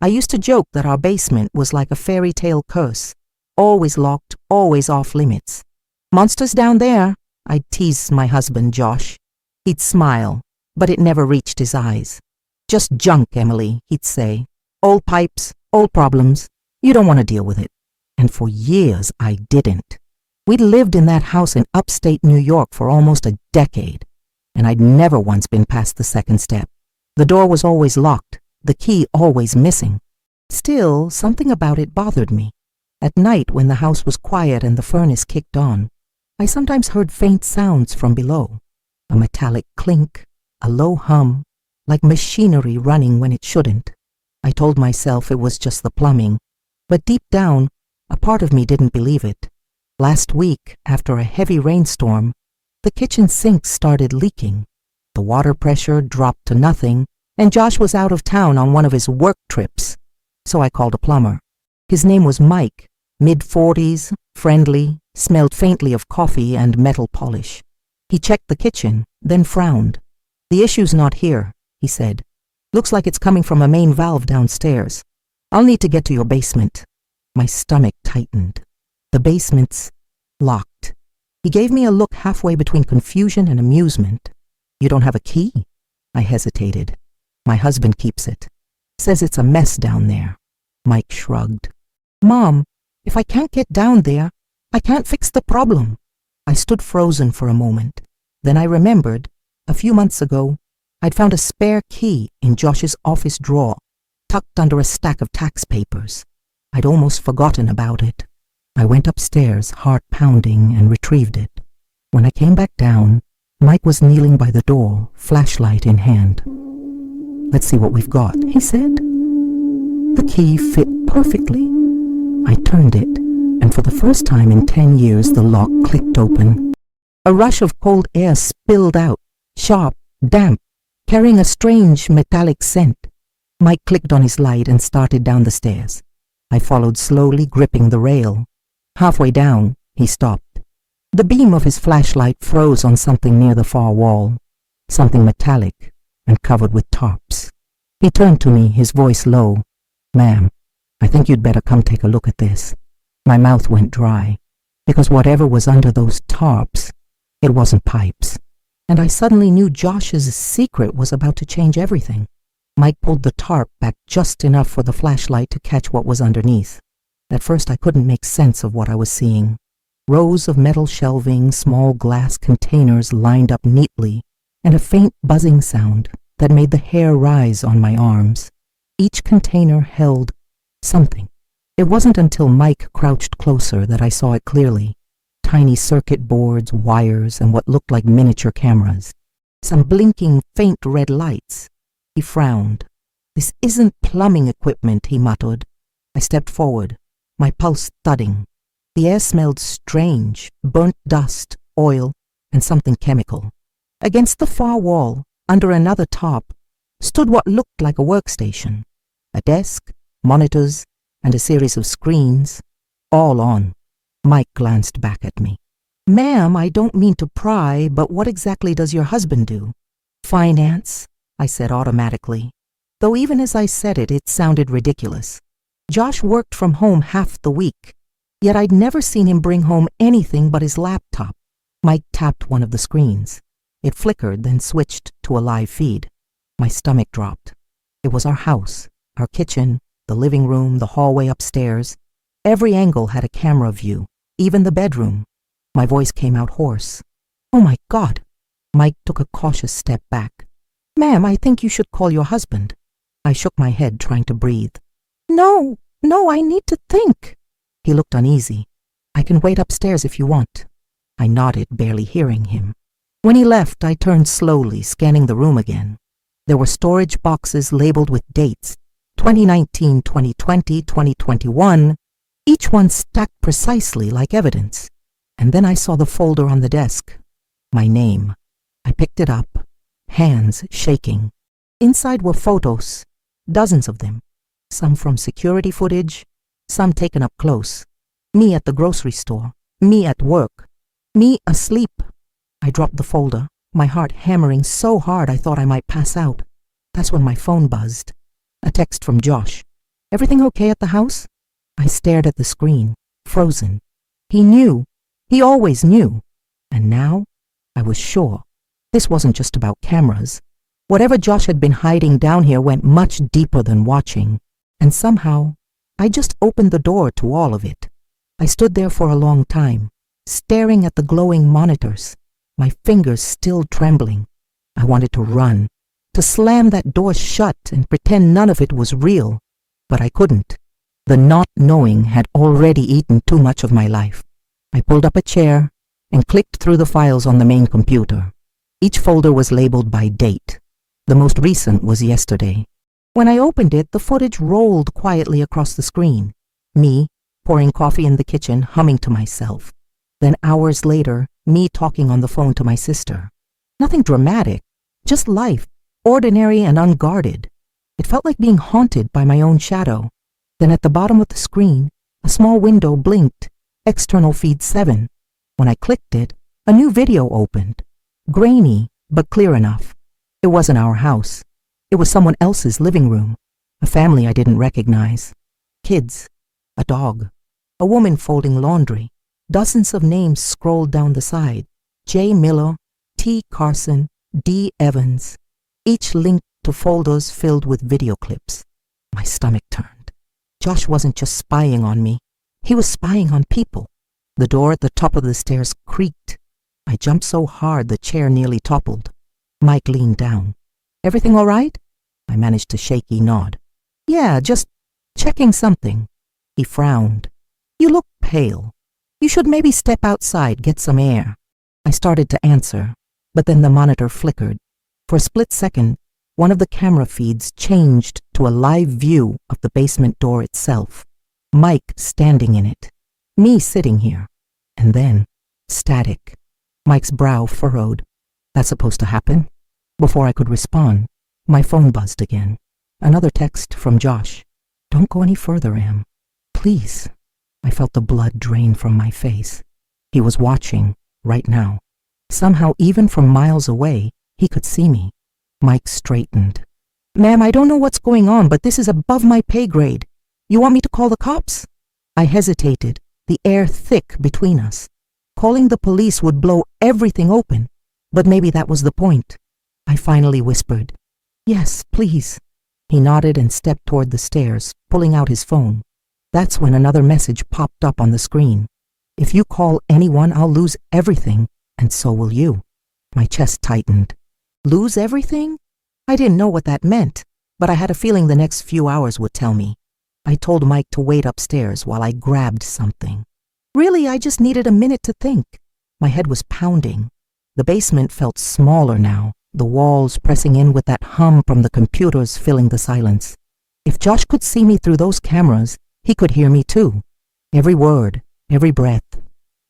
I used to joke that our basement was like a fairy tale curse, always locked, always off limits. Monsters down there, I'd tease my husband, Josh. He'd smile, but it never reached his eyes. Just junk, Emily, he'd say. Old pipes, old problems. You don't want to deal with it. And for years, I didn't. We'd lived in that house in upstate New York for almost a decade, and I'd never once been past the second step. The door was always locked, the key always missing. Still, something about it bothered me. At night, when the house was quiet and the furnace kicked on, I sometimes heard faint sounds from below. A metallic clink, a low hum, like machinery running when it shouldn't. I told myself it was just the plumbing, but deep down, a part of me didn't believe it. Last week, after a heavy rainstorm, the kitchen sink started leaking. The water pressure dropped to nothing, and Josh was out of town on one of his work trips. So I called a plumber. His name was Mike, mid-40s, friendly, smelled faintly of coffee and metal polish. He checked the kitchen, then frowned. "The issue's not here," he said. "Looks like it's coming from a main valve downstairs. I'll need to get to your basement." My stomach tightened. The basement's locked. He gave me a look halfway between confusion and amusement. "You don't have a key?" I hesitated. "My husband keeps it. Says it's a mess down there." Mike shrugged. "Mom, if I can't get down there, I can't fix the problem." I stood frozen for a moment. Then I remembered, a few months ago, I'd found a spare key in Josh's office drawer, tucked under a stack of tax papers. I'd almost forgotten about it. I went upstairs, heart pounding, and retrieved it. When I came back down, Mike was kneeling by the door, flashlight in hand. "Let's see what we've got," he said. The key fit perfectly. I turned it, and for the first time in 10 years, the lock clicked open. A rush of cold air spilled out, sharp, damp, carrying a strange metallic scent. Mike clicked on his light and started down the stairs. I followed slowly, gripping the rail. Halfway down, he stopped. The beam of his flashlight froze on something near the far wall, something metallic and covered with tarps. He turned to me, his voice low. "Ma'am, I think you'd better come take a look at this." My mouth went dry, because whatever was under those tarps, it wasn't pipes. And I suddenly knew Josh's secret was about to change everything. Mike pulled the tarp back just enough for the flashlight to catch what was underneath. At first I couldn't make sense of what I was seeing. Rows of metal shelving, small glass containers lined up neatly, and a faint buzzing sound that made the hair rise on my arms. Each container held something. It wasn't until Mike crouched closer that I saw it clearly. Tiny circuit boards, wires, and what looked like miniature cameras. Some blinking faint red lights. He frowned. "This isn't plumbing equipment," he muttered. I stepped forward, my pulse thudding. The air smelled strange, burnt dust, oil, and something chemical. Against the far wall, under another tarp, stood what looked like a workstation. A desk, monitors, and a series of screens, all on. Mike glanced back at me. "Ma'am, I don't mean to pry, but what exactly does your husband do?" "Finance," I said automatically, though even as I said it, it sounded ridiculous. Josh worked from home half the week, yet I'd never seen him bring home anything but his laptop. Mike tapped one of the screens. It flickered, then switched to a live feed. My stomach dropped. It was our house, our kitchen, the living room, the hallway upstairs. Every angle had a camera view, even the bedroom. My voice came out hoarse. "Oh my God!" Mike took a cautious step back. "Ma'am, I think you should call your husband." I shook my head, trying to breathe. No, I need to think." He looked uneasy. "I can wait upstairs if you want." I nodded, barely hearing him. When he left, I turned slowly, scanning the room again. There were storage boxes labeled with dates, 2019, 2020, 2021, each one stacked precisely like evidence. And then I saw the folder on the desk. My name. I picked it up, hands shaking. Inside were photos, dozens of them, some from security footage, some taken up close. Me at the grocery store, me at work, me asleep. I dropped the folder, my heart hammering so hard I thought I might pass out. That's when my phone buzzed. A text from Josh. Everything okay at the house? I stared at the screen, frozen. He knew. He always knew. And now, I was sure. This wasn't just about cameras. Whatever Josh had been hiding down here went much deeper than watching. And somehow, I just opened the door to all of it. I stood there for a long time, staring at the glowing monitors, my fingers still trembling. I wanted to run, to slam that door shut and pretend none of it was real. But I couldn't. The not knowing had already eaten too much of my life. I pulled up a chair and clicked through the files on the main computer. Each folder was labeled by date. The most recent was yesterday. When I opened it, the footage rolled quietly across the screen. Me, pouring coffee in the kitchen, humming to myself. Then hours later, me talking on the phone to my sister. Nothing dramatic, just life, ordinary and unguarded. It felt like being haunted by my own shadow. Then at the bottom of the screen, a small window blinked, external feed 7. When I clicked it, a new video opened. Grainy, but clear enough. It wasn't our house. It was someone else's living room. A family I didn't recognize. Kids. A dog. A woman folding laundry. Dozens of names scrolled down the side. J. Miller, T. Carson, D. Evans. Each linked to folders filled with video clips. My stomach turned. Josh wasn't just spying on me. He was spying on people. The door at the top of the stairs creaked. I jumped so hard the chair nearly toppled. Mike leaned down. Everything all right? I managed a shaky nod. Yeah, just checking something. He frowned. You look pale. You should maybe step outside, get some air. I started to answer, but then the monitor flickered. For a split second, one of the camera feeds changed to a live view of the basement door itself. Mike standing in it. Me sitting here. And then, static. Mike's brow furrowed. That's supposed to happen? Before I could respond, my phone buzzed again. Another text from Josh. Don't go any further, Em. Please. I felt the blood drain from my face. He was watching, right now. Somehow, even from miles away, he could see me. Mike straightened. Ma'am, I don't know what's going on, but this is above my pay grade. You want me to call the cops? I hesitated, the air thick between us. Calling the police would blow everything open, but maybe that was the point. I finally whispered, Yes, please. He nodded and stepped toward the stairs, pulling out his phone. That's when another message popped up on the screen. If you call anyone, I'll lose everything, and so will you. My chest tightened. Lose everything? I didn't know what that meant, but I had a feeling the next few hours would tell me. I told Mike to wait upstairs while I grabbed something. Really, I just needed a minute to think. My head was pounding. The basement felt smaller now, the walls pressing in with that hum from the computers filling the silence. If Josh could see me through those cameras, he could hear me too. Every word, every breath.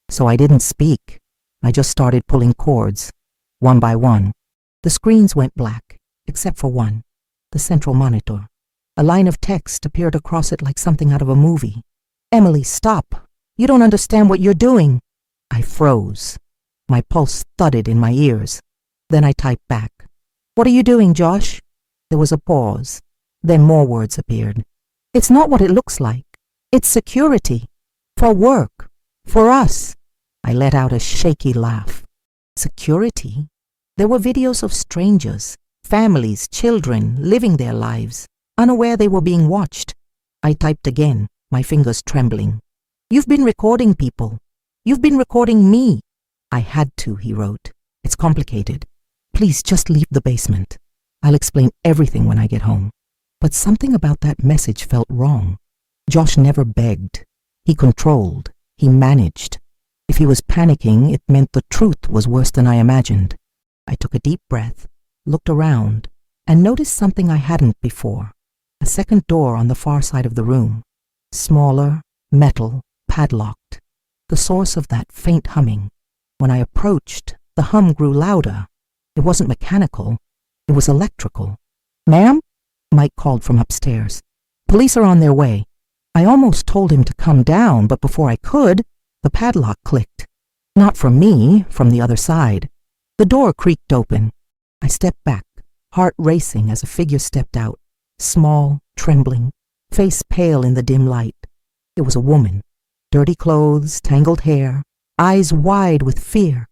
So I didn't speak. I just started pulling cords, one by one. The screens went black, except for one, the central monitor. A line of text appeared across it like something out of a movie. Emily, stop. You don't understand what you're doing. I froze. My pulse thudded in my ears. Then I typed back. What are you doing, Josh? There was a pause. Then more words appeared. It's not what it looks like. It's security. For work. For us. I let out a shaky laugh. Security? There were videos of strangers, families, children, living their lives, unaware they were being watched. I typed again, my fingers trembling. You've been recording people. You've been recording me. I had to, he wrote. It's complicated. Please just leave the basement. I'll explain everything when I get home. But something about that message felt wrong. Josh never begged. He controlled. He managed. If he was panicking, it meant the truth was worse than I imagined. I took a deep breath, looked around, and noticed something I hadn't before. A second door on the far side of the room. Smaller, metal, padlocked. The source of that faint humming. When I approached, the hum grew louder. It wasn't mechanical. It was electrical. Ma'am? Mike called from upstairs. Police are on their way. I almost told him to come down, but before I could, the padlock clicked. Not from me, from the other side. The door creaked open. I stepped back, heart racing as a figure stepped out. Small, trembling. face pale in the dim light. It was a woman. Dirty clothes, tangled hair, eyes wide with fear.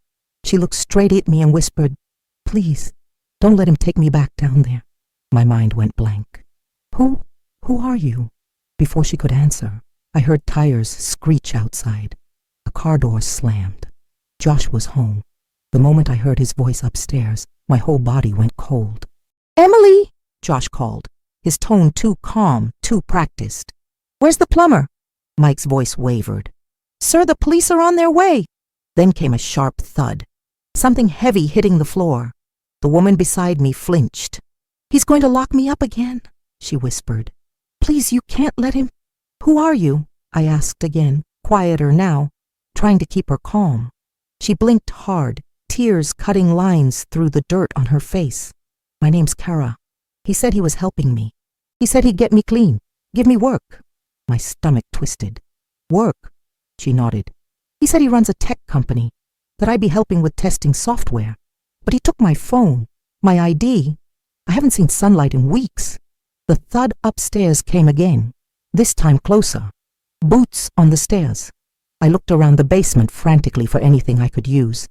She looked straight at me and whispered, "Please, don't let him take me back down there." My mind went blank. Who are you?" Before she could answer, I heard tires screech outside. A car door slammed. Josh was home. The moment I heard his voice upstairs, my whole body went cold. "Emily!" Josh called, his tone too calm, too practiced. "Where's the plumber?" Mike's voice wavered. "Sir, the police are on their way." Then came a sharp thud. Something heavy hitting the floor. The woman beside me flinched. "He's going to lock me up again," she whispered. "Please, you can't let him." "Who are you?" I asked again, quieter now, trying to keep her calm. She blinked hard, tears cutting lines through the dirt on her face. "My name's Kara. He said he was helping me. He said he'd get me clean, give me work." My stomach twisted. "Work?" She nodded. "He said he runs a tech company, that I'd be helping with testing software. But he took my phone, my ID. I haven't seen sunlight in weeks." The thud upstairs came again, this time closer. Boots on the stairs. I looked around the basement frantically for anything I could use.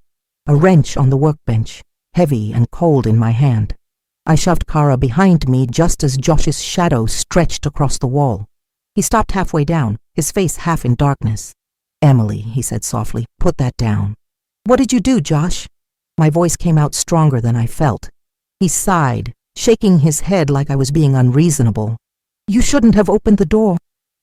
A wrench on the workbench, heavy and cold in my hand. I shoved Kara behind me just as Josh's shadow stretched across the wall. He stopped halfway down, his face half in darkness. "Emily," he said softly, "put that down." "What did you do, Josh?" My voice came out stronger than I felt. He sighed, shaking his head like I was being unreasonable. "You shouldn't have opened the door.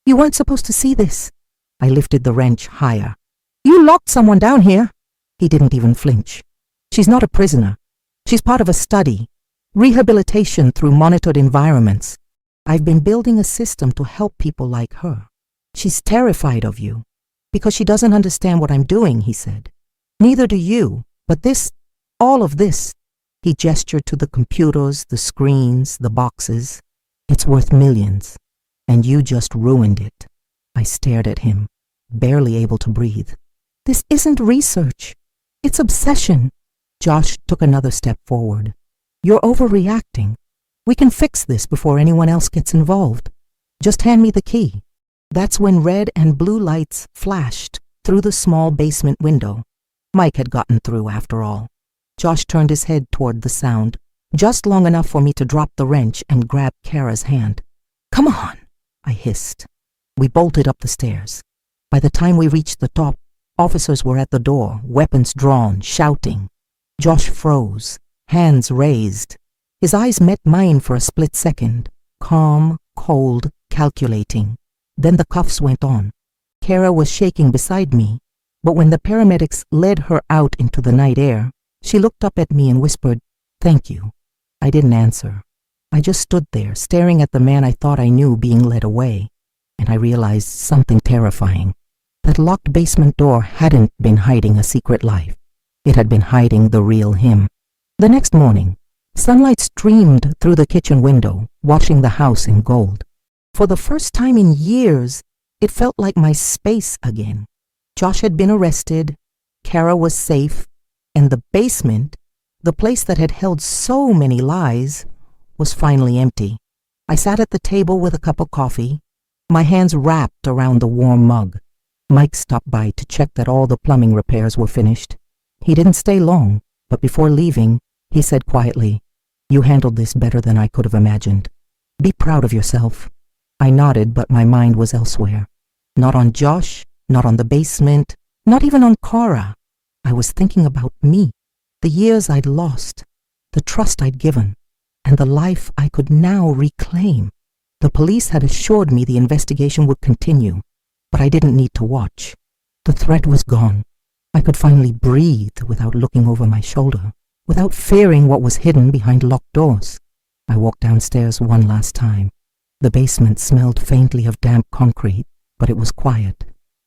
You weren't supposed to see this." I lifted the wrench higher. "You locked someone down here." He didn't even flinch. "She's not a prisoner. She's part of a study. Rehabilitation through monitored environments. I've been building a system to help people like her. She's terrified of you, because she doesn't understand what I'm doing," he said. "Neither do you, but this, all of this," he gestured to the computers, the screens, the boxes. "It's worth millions, and you just ruined it." I stared at him, barely able to breathe. "This isn't research. It's obsession." Josh took another step forward. "You're overreacting. We can fix this before anyone else gets involved. Just hand me the key." That's when red and blue lights flashed through the small basement window. Mike had gotten through after all. Josh turned his head toward the sound, just long enough for me to drop the wrench and grab Kara's hand. "Come on," I hissed. We bolted up the stairs. By the time we reached the top, officers were at the door, weapons drawn, shouting. Josh froze, hands raised. His eyes met mine for a split second, calm, cold, calculating. Then the cuffs went on. Kara was shaking beside me, but when the paramedics led her out into the night air, she looked up at me and whispered, "Thank you." I didn't answer. I just stood there, staring at the man I thought I knew being led away, and I realized something terrifying. That locked basement door hadn't been hiding a secret life. It had been hiding the real him. The next morning, sunlight streamed through the kitchen window, washing the house in gold. For the first time in years, it felt like my space again. Josh had been arrested, Kara was safe, and the basement, the place that had held so many lies, was finally empty. I sat at the table with a cup of coffee, my hands wrapped around the warm mug. Mike stopped by to check that all the plumbing repairs were finished. He didn't stay long, but before leaving, he said quietly, "You handled this better than I could have imagined. Be proud of yourself." I nodded, but my mind was elsewhere. Not on Josh, not on the basement, not even on Kara. I was thinking about me, the years I'd lost, the trust I'd given, and the life I could now reclaim. The police had assured me the investigation would continue, but I didn't need to watch. The threat was gone. I could finally breathe without looking over my shoulder, without fearing what was hidden behind locked doors. I walked downstairs one last time. The basement smelled faintly of damp concrete, but it was quiet,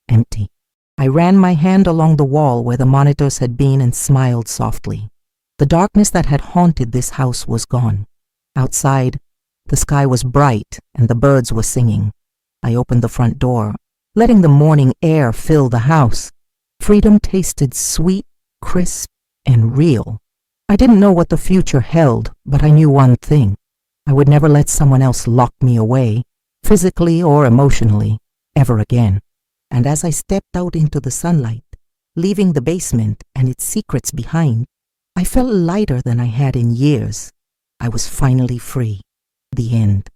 empty. I ran my hand along the wall where the monitors had been and smiled softly. The darkness that had haunted this house was gone. Outside, the sky was bright and the birds were singing. I opened the front door, letting the morning air fill the house. Freedom tasted sweet, crisp, and real. I didn't know what the future held, but I knew one thing. I would never let someone else lock me away, physically or emotionally, ever again. And as I stepped out into the sunlight, leaving the basement and its secrets behind, I felt lighter than I had in years. I was finally free. The end.